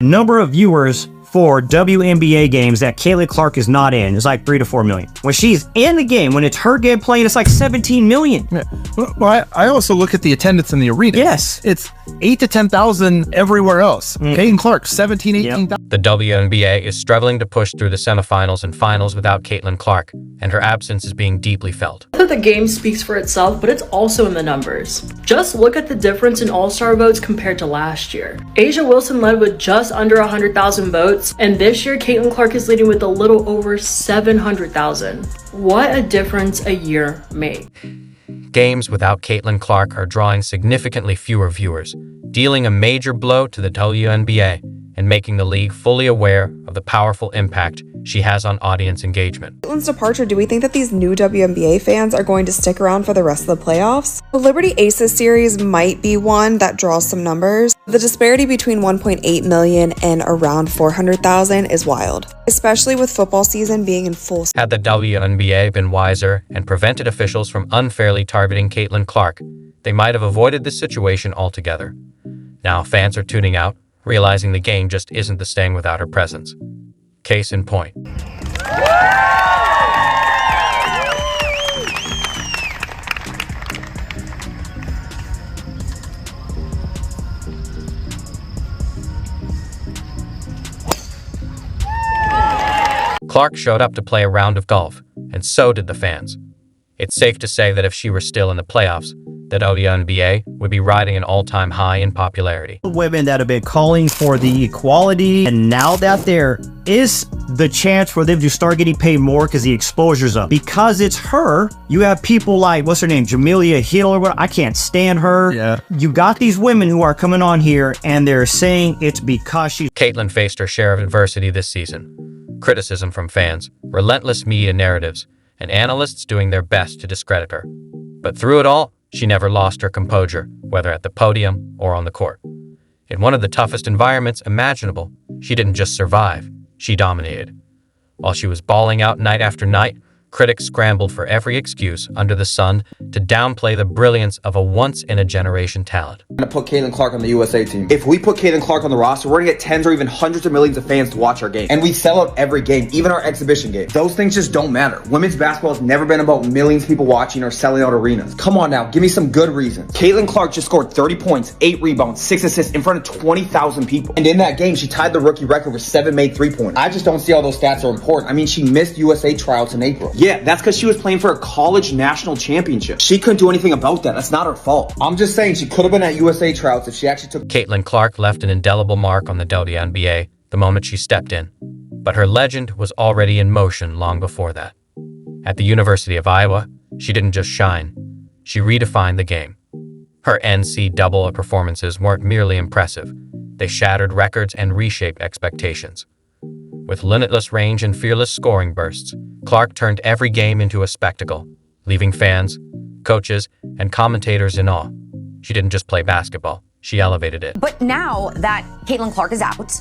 Number of viewers for WNBA games that Caitlin Clark is not in is like 3 to 4 million. When she's in the game, when it's her game playing, it's like 17 million. Yeah. Well, I also look at the attendance in the arena. Yes. It's 8 to 10,000 everywhere else. Caitlin Clark, 17, 18,000. The WNBA is struggling to push through the semifinals and finals without Caitlin Clark, and her absence is being deeply felt. The game speaks for itself, but it's also in the numbers. Just look at the difference in All-Star votes compared to last year. Asia Wilson led with just under 100,000 votes, and this year Caitlin Clark is leading with a little over 700,000. What a difference a year makes. Games without Caitlin Clark are drawing significantly fewer viewers, dealing a major blow to the WNBA and making the league fully aware of the powerful impact she has on audience engagement. Caitlin's departure, do we think that these new WNBA fans are going to stick around for the rest of the playoffs? The Liberty Aces series might be one that draws some numbers. The disparity between 1.8 million and around 400,000 is wild, especially with football season being in full. Had the WNBA been wiser and prevented officials from unfairly targeting Caitlin Clark, they might have avoided this situation altogether. Now fans are tuning out, realizing the game just isn't the staying without her presence. Case in point. Clark showed up to play a round of golf, and so did the fans. It's safe to say that if she were still in the playoffs, the WNBA would be riding an all-time high in popularity. Women that have been calling for the equality, and now that there is the chance for them to start getting paid more because the exposure's up. Because it's her, you have people like, what's her name, Jamelia Hill or what? I can't stand her. Yeah. You got these women who are coming on here and they're saying it's because she's... Caitlin faced her share of adversity this season. Criticism from fans, relentless media narratives, and analysts doing their best to discredit her. But through it all, she never lost her composure, whether at the podium or on the court. In one of the toughest environments imaginable, she didn't just survive, she dominated. While she was bawling out night after night, critics scrambled for every excuse under the sun to downplay the brilliance of a once-in-a-generation talent. I'm going to put Caitlin Clark on the USA team. If we put Caitlin Clark on the roster, we're going to get tens or even hundreds of millions of fans to watch our game. And we sell out every game, even our exhibition game. Those things just don't matter. Women's basketball has never been about millions of people watching or selling out arenas. Come on now, give me some good reasons. Caitlin Clark just scored 30 points, 8 rebounds, 6 assists in front of 20,000 people. And in that game, she tied the rookie record with 7 made three-pointers. I just don't see how those stats are important. I mean, she missed USA tryouts in April. Yeah, that's because she was playing for a college national championship. She couldn't do anything about that. That's not her fault. I'm just saying she could have been at USA tryouts if she actually took... Caitlin Clark left an indelible mark on the WNBA the moment she stepped in, but her legend was already in motion long before that. At the University of Iowa, she didn't just shine, she redefined the game. Her NCAA performances weren't merely impressive, they shattered records and reshaped expectations. With limitless range and fearless scoring bursts, Clark turned every game into a spectacle, leaving fans, coaches, and commentators in awe. She didn't just play basketball, she elevated it. But now that Caitlin Clark is out,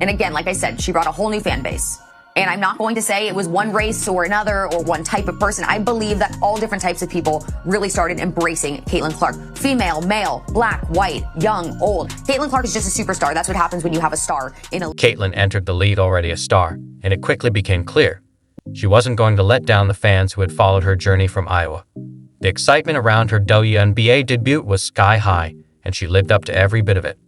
and again, like I said, she brought a whole new fan base. And I'm not going to say it was one race or another or one type of person. I believe that all different types of people really started embracing Caitlin Clark. Female, male, black, white, young, old. Caitlin Clark is just a superstar. That's what happens when you have a star in a... Caitlin entered the league already a star, and it quickly became clear she wasn't going to let down the fans who had followed her journey from Iowa. The excitement around her WNBA debut was sky high, and she lived up to every bit of it.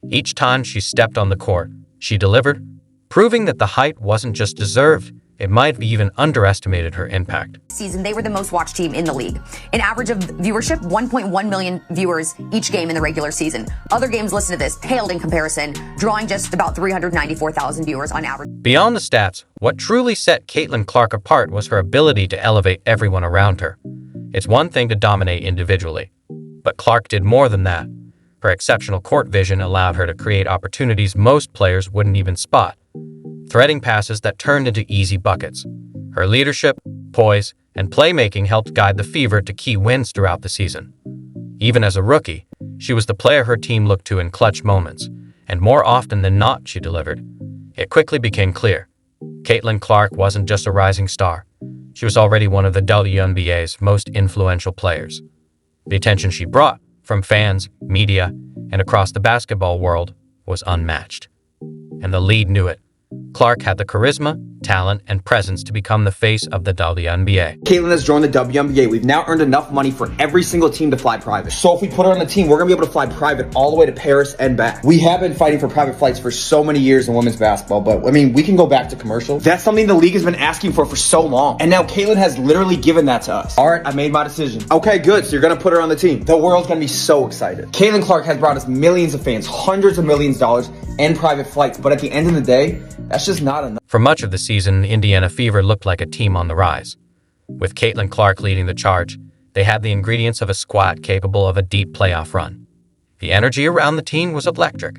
Each time she stepped on the court, she delivered, proving that the hype wasn't just deserved, it might have even underestimated her impact. Season, they were the most watched team in the league. An average of viewership, 1.1 million viewers each game in the regular season. Other games, listen to this, paled in comparison, drawing just about 394,000 viewers on average. Beyond the stats, what truly set Caitlin Clark apart was her ability to elevate everyone around her. It's one thing to dominate individually, but Clark did more than that. Her exceptional court vision allowed her to create opportunities most players wouldn't even spot, threading passes that turned into easy buckets. Her leadership, poise, and playmaking helped guide the Fever to key wins throughout the season. Even as a rookie, she was the player her team looked to in clutch moments, and more often than not, she delivered. It quickly became clear. Caitlin Clark wasn't just a rising star. She was already one of the WNBA's most influential players. The attention she brought, from fans, media, and across the basketball world, was unmatched. the league knew it. Clark had the charisma, talent, and presence to become the face of the WNBA. Caitlin has joined the WNBA. We've now earned enough money for every single team to fly private. So if we put her on the team, we're going to be able to fly private all the way to Paris and back. We have been fighting for private flights for so many years in women's basketball, but I mean, we can go back to commercial. That's something the league has been asking for so long. And now Caitlin has literally given that to us. All right, I made my decision. Okay, good. So you're going to put her on the team. The world's going to be so excited. Caitlin Clark has brought us millions of fans, hundreds of millions of dollars, and private flights. But at the end of the day, that's just not enough. For much of the season, Indiana Fever looked like a team on the rise. With Caitlin Clark leading the charge, they had the ingredients of a squad capable of a deep playoff run. The energy around the team was electric.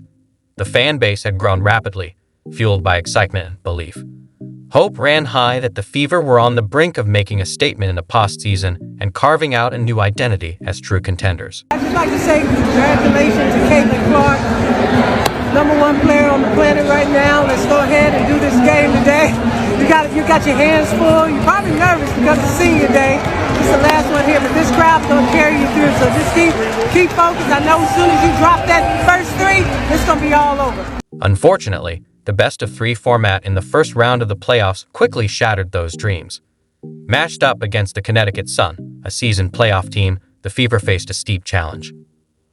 The fan base had grown rapidly, fueled by excitement and belief. Hope ran high that the Fever were on the brink of making a statement in the postseason and carving out a new identity as true contenders. I'd just like to say congratulations to Caitlin Clark. #1 player on the planet right now. Let's go ahead and do this game today. You got your hands full. You're probably nervous because it's senior day. It's the last one here, but this crowd's gonna carry you through. So just keep focused. I know as soon as you drop that first three, it's gonna be all over. Unfortunately, the best-of-3 format in the first round of the playoffs quickly shattered those dreams. Matched up against the Connecticut Sun, a seasoned playoff team, the Fever faced a steep challenge.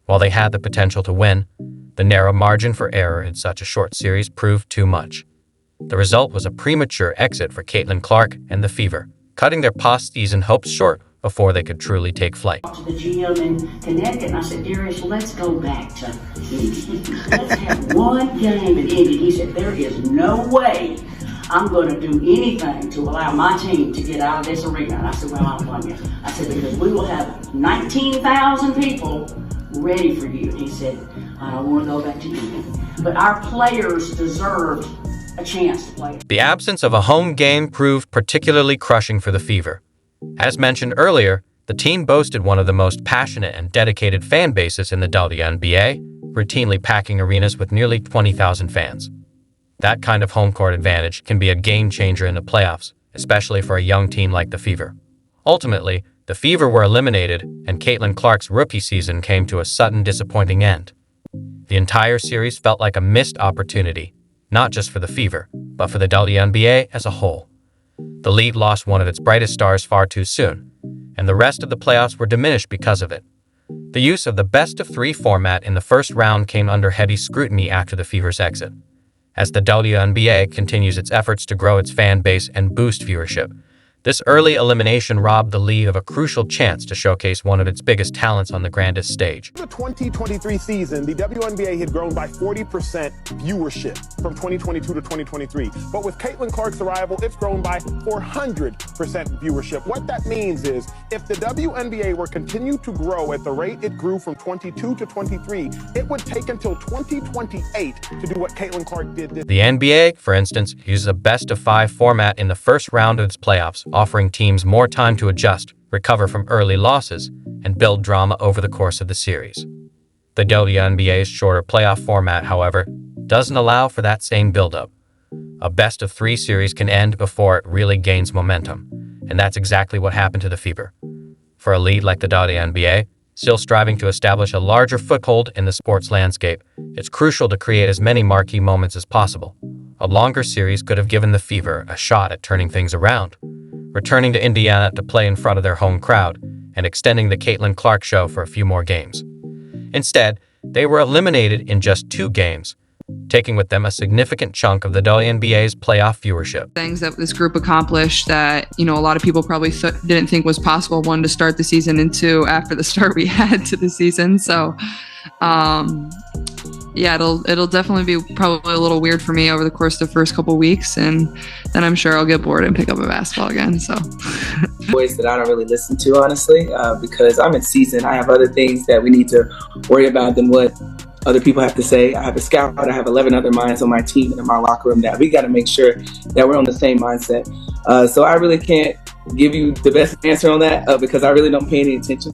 While they had the potential to win, the narrow margin for error in such a short series proved too much. The result was a premature exit for Caitlin Clark and the Fever, cutting their postseason hopes short before they could truly take flight. To the GM in Connecticut, and I said, Darius, let's go back to let's have one game in Indy. He said, there is no way I'm going to do anything to allow my team to get out of this arena. And I said, well, I'm on you. I said, because we will have 19,000 people ready for you. And he said, I don't want to go back to you. But our players deserve a chance to play. The absence of a home game proved particularly crushing for the Fever. As mentioned earlier, the team boasted one of the most passionate and dedicated fan bases in the WNBA, routinely packing arenas with nearly 20,000 fans. That kind of home court advantage can be a game changer in the playoffs, especially for a young team like the Fever. Ultimately, the Fever were eliminated, and Caitlin Clark's rookie season came to a sudden, disappointing end. The entire series felt like a missed opportunity, not just for the Fever, but for the WNBA as a whole. The league lost one of its brightest stars far too soon, and the rest of the playoffs were diminished because of it. The use of the best-of-3 format in the first round came under heavy scrutiny after the Fever's exit. As the WNBA continues its efforts to grow its fan base and boost viewership, this early elimination robbed the league of a crucial chance to showcase one of its biggest talents on the grandest stage. The 2023 season, the WNBA had grown by 40% viewership from 2022 to 2023. But with Caitlin Clark's arrival, it's grown by 400% viewership. What that means is, if the WNBA were continued to grow at the rate it grew from 22 to 23, it would take until 2028 to do what Caitlin Clark did this. The NBA, for instance, uses a best-of-5 format in the first round of its playoffs, offering teams more time to adjust, recover from early losses, and build drama over the course of the series. The WNBA's shorter playoff format, however, doesn't allow for that same build-up. A best-of-3 series can end before it really gains momentum, and that's exactly what happened to the Fever. For a league like the WNBA, still striving to establish a larger foothold in the sports landscape, it's crucial to create as many marquee moments as possible. A longer series could have given the Fever a shot at turning things around, returning to Indiana to play in front of their home crowd, and extending the Caitlin Clark show for a few more games. Instead, they were eliminated in just 2 games, taking with them a significant chunk of the WNBA's playoff viewership. Things that this group accomplished that, a lot of people probably didn't think was possible, one, to start the season, and 2, after the start we had to the season. So, yeah, it'll definitely be probably a little weird for me over the course of the first couple weeks, and then I'm sure I'll get bored and pick up a basketball again. So, voice that I don't really listen to, honestly, because I'm in season. I have other things that we need to worry about than what other people have to say. I have a scout. I have 11 other minds on my team and in my locker room that we got to make sure that we're on the same mindset. So I really can't give you the best answer on that because I really don't pay any attention.